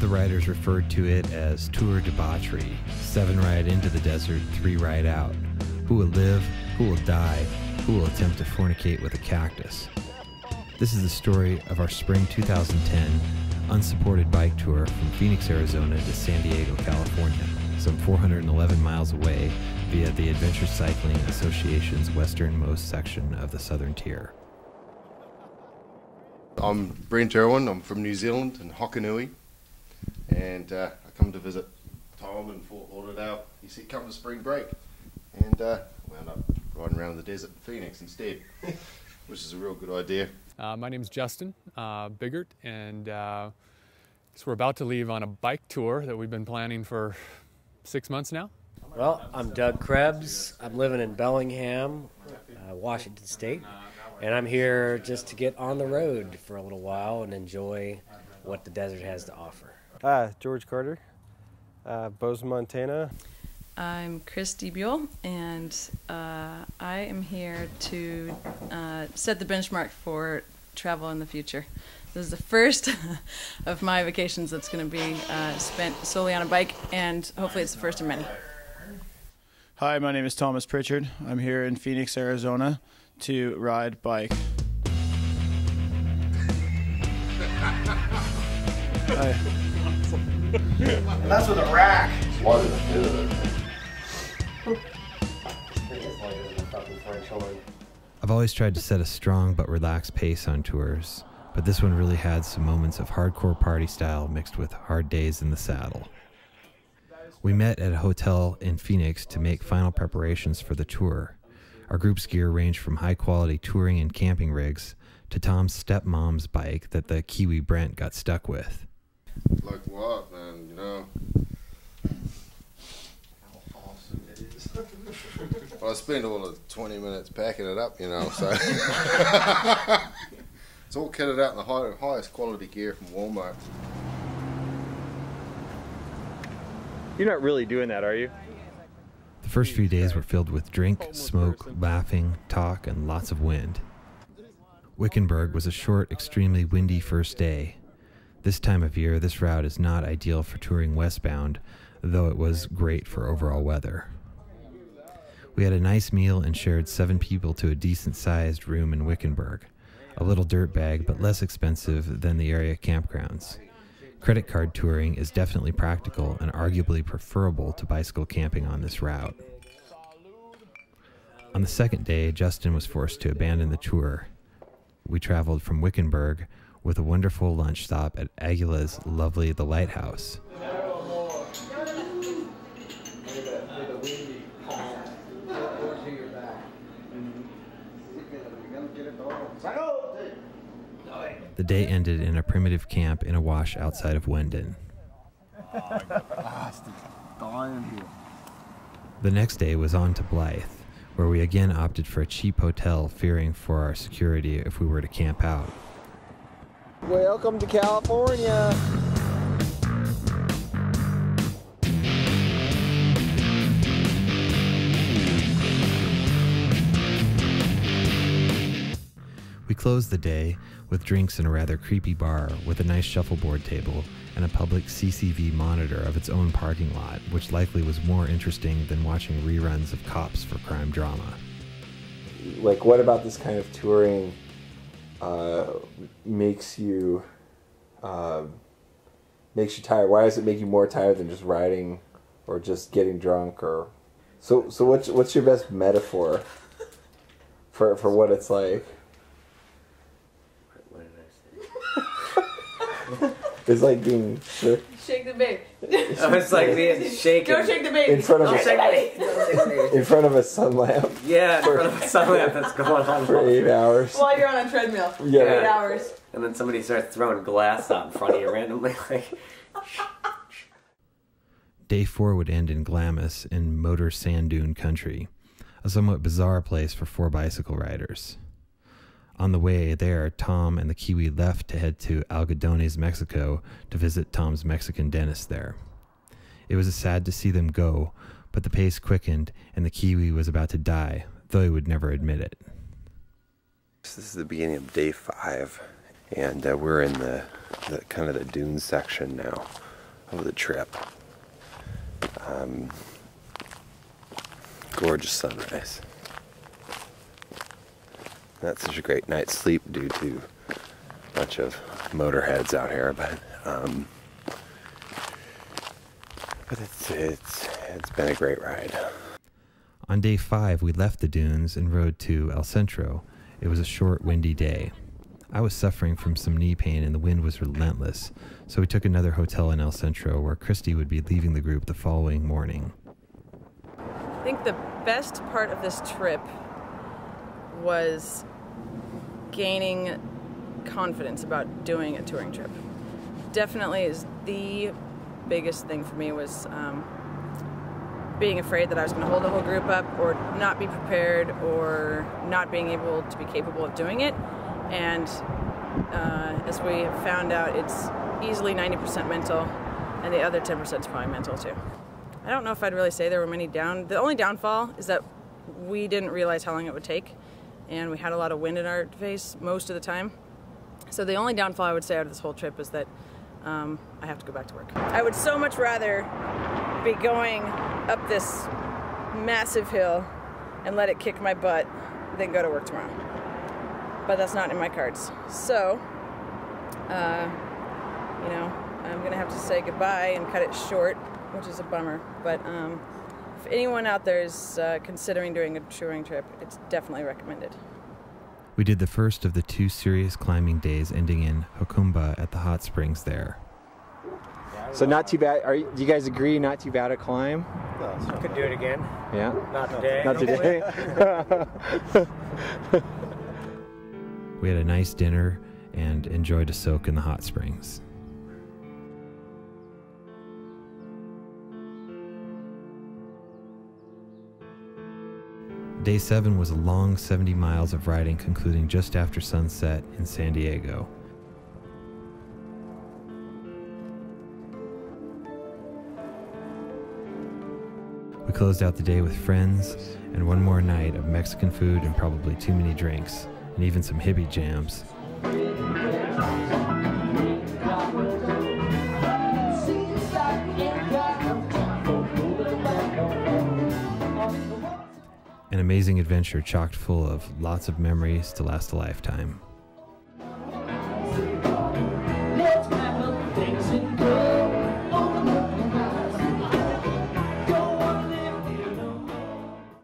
of the riders referred to it as tour debauchery. 7 ride into the desert, 3 ride out. Who will live? Who will die? Who will attempt to fornicate with a cactus? This is the story of our spring 2010 unsupported bike tour from Phoenix, Arizona to San Diego, California, some 411 miles away via the Adventure Cycling Association's westernmost section of the southern tier. I'm Brent Irwin. I'm from New Zealand in Hokanui, and I come to visit Tom in Fort Lauderdale. He said come to spring break, and wound up riding around the desert in Phoenix instead, which is a real good idea. My name is Justin Bigart, and so we're about to leave on a bike tour that we've been planning for 6 months now. Well, I'm Doug Krebs. I'm living in Bellingham, Washington State, and I'm here just to get on the road for a little while and enjoy what the desert has to offer. George Carter, Bozeman, Montana. I'm christee, buell, and I am here to set the benchmark for travel in the future. This is the first of my vacations that's going to be spent solely on a bike, and hopefully it's the first of many. Hi, my name is Thomas Pritchard. I'm here in Phoenix, Arizona to ride bike. That's with a rack. What is it? I've always tried to set a strong but relaxed pace on tours, but this one really had some moments of hardcore party style mixed with hard days in the saddle. We met at a hotel in Phoenix to make final preparations for the tour. Our group's gear ranged from high-quality touring and camping rigs to Tom's stepmom's bike that the Kiwi Brent got stuck with. Like what, man? You know. How awesome it is. Well, I spent all of 20 minutes packing it up, you know, so. It's all kitted out in the highest quality gear from Walmart. You're not really doing that, are you? The first few days were filled with drink, smoke, laughing, talk, and lots of wind. Wickenburg was a short, extremely windy first day. This time of year, this route is not ideal for touring westbound, though it was great for overall weather. We had a nice meal and shared 7 people to a decent-sized room in Wickenburg, a little dirtbag but less expensive than the area campgrounds. Credit card touring is definitely practical and arguably preferable to bicycle camping on this route. On the second day, Justin was forced to abandon the tour. We traveled from Wickenburg with a wonderful lunch stop at Aguila's lovely The Lighthouse. The day ended in a primitive camp in a wash outside of Wendon. The next day was on to Blythe, where we again opted for a cheap hotel, fearing for our security if we were to camp out. Welcome to California. We closed the day with drinks in a rather creepy bar with a nice shuffleboard table and a public CCTV monitor of its own parking lot, which likely was more interesting than watching reruns of Cops for crime drama. Like, what about this kind of touring makes you tired? Why does it make you more tired than just riding or just getting drunk? Or so what's your best metaphor for what it's like? It's like being shook. Shake the baby. Oh, it's like being shaken. Don't shake the baby. In front of Don't shake the baby. in front of a sun lamp. Yeah, in front of a sun lamp that's going on for 8 hours. While you're on a treadmill. Yeah. 8 hours. And then somebody starts throwing glass out in front of you randomly, like. Day 4 would end in Glamis in Motor Sand Dune country, a somewhat bizarre place for 4 bicycle riders. On the way there, Tom and the Kiwi left to head to Algodones, Mexico to visit Tom's Mexican dentist there. It was sad to see them go, but the pace quickened and the Kiwi was about to die, though he would never admit it. This is the beginning of day 5, and we're in the kind of the dune section now. of the trip. Gorgeous sunrise. Not such a great night's sleep due to a bunch of motorheads out here, but it's been a great ride. On day 5, we left the dunes and rode to El Centro. It was a short, windy day. I was suffering from some knee pain and the wind was relentless, so we took another hotel in El Centro where Christee would be leaving the group the following morning. I think the best part of this trip was gaining confidence about doing a touring trip. Definitely is the biggest thing for me was being afraid that I was going to hold the whole group up or not be prepared or not being able to be capable of doing it. And as we have found out, it's easily 90% mental, and the other 10% is probably mental too. I don't know if I'd really say there were many the only downfall is that we didn't realize how long it would take, and we had a lot of wind in our face most of the time. So the only downfall I would say out of this whole trip is that I have to go back to work. I would so much rather be going up this massive hill and let it kick my butt than go to work tomorrow. But that's not in my cards. So, you know, I'm gonna have to say goodbye and cut it short, which is a bummer. But if anyone out there is considering doing a touring trip, it's definitely recommended. We did the first of the 2 serious climbing days, ending in Jocumba at the hot springs there. So not too bad. Do you guys agree? Not too bad a climb. Could do it again. Yeah. Not today. Not today. We had a nice dinner and enjoyed a soak in the hot springs. Day 7 was a long 70 miles of riding, concluding just after sunset in San Diego. We closed out the day with friends and one more night of Mexican food and probably too many drinks, and even some hippie jams. An amazing adventure chock full of lots of memories to last a lifetime.